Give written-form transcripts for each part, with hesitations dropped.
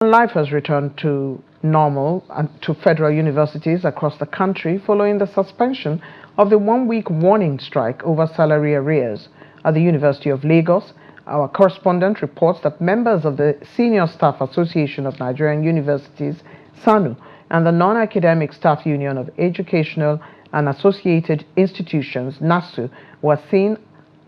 Life has returned to normal and to federal universities across the country following the suspension of the one-week warning strike over salary arrears. At the University of Lagos, our correspondent reports that members of the Senior Staff Association of Nigerian Universities, SSANU, and the Non-Academic Staff Union of Educational and Associated Institutions, NASU, were seen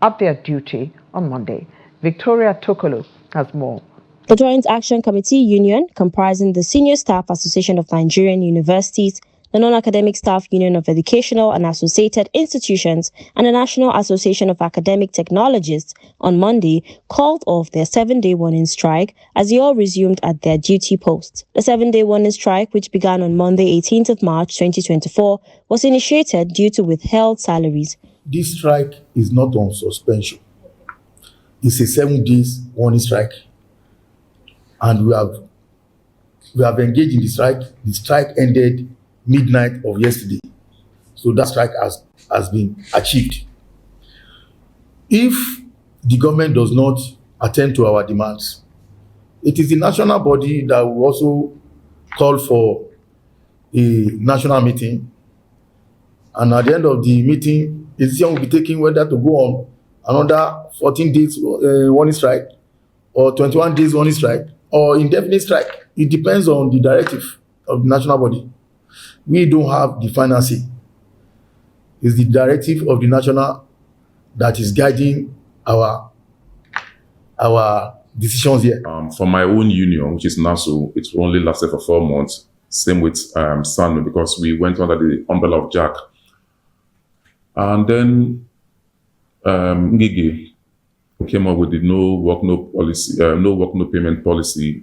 at their duty on Monday. Victoria Tokolo has more. The Joint Action Committee Union, comprising the Senior Staff Association of Nigerian Universities, the Non-Academic Staff Union of Educational and Associated Institutions, and the National Association of Academic Technologists, on Monday called off their 7-day warning strike as they all resumed at their duty posts. The 7-day warning strike, which began on Monday, 18th of March 2024, was initiated due to withheld salaries. This strike is not on suspension. It's a 7-day warning strike. And we have engaged in the strike. The strike ended midnight of yesterday. So that strike has been achieved. If the government does not attend to our demands, it is the national body that will also call for a national meeting. And at the end of the meeting, a decision will be taken whether to go on another 14 days warning strike or 21 days warning strike, or indefinite strike. It depends on the directive of the national body. We don't have the final say. It's the directive of the national that is guiding our decisions here. For my own union, which is NASU, it only lasted for 4 months. Same with SSANU, because we went under the umbrella of JAC. And then Ngige came up with the no work no payment policy.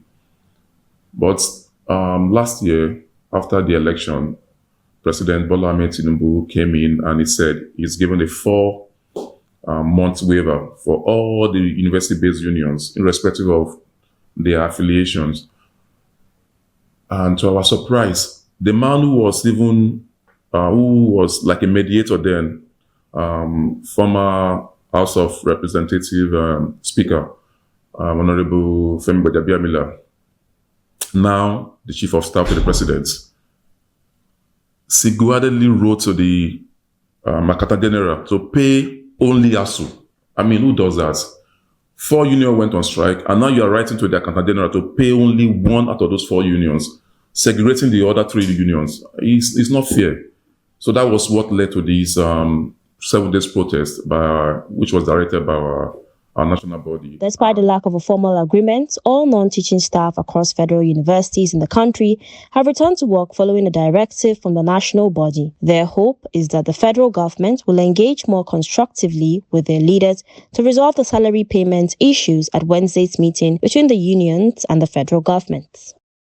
But last year, after the election, President Bola Ahmed Tinubu came in and he said he's given a 4-month waiver for all the university-based unions, irrespective of their affiliations. And to our surprise, the man who was like a mediator then, former House of Representative Speaker, Honorable Femi Gbadabiamila, now the Chief of Staff to the President, single-handedly wrote to the Makata General to pay only ASU. I mean, who does that? 4 unions went on strike, and now you are writing to the Accountant General to pay only 1 out of those 4 unions, segregating the other 3 unions. It's not fair. So that was what led to these 7 days protest, which was directed by our national body. Despite the lack of a formal agreement, all non-teaching staff across federal universities in the country have returned to work following a directive from the national body. Their hope is that the federal government will engage more constructively with their leaders to resolve the salary payment issues at Wednesday's meeting between the unions and the federal government.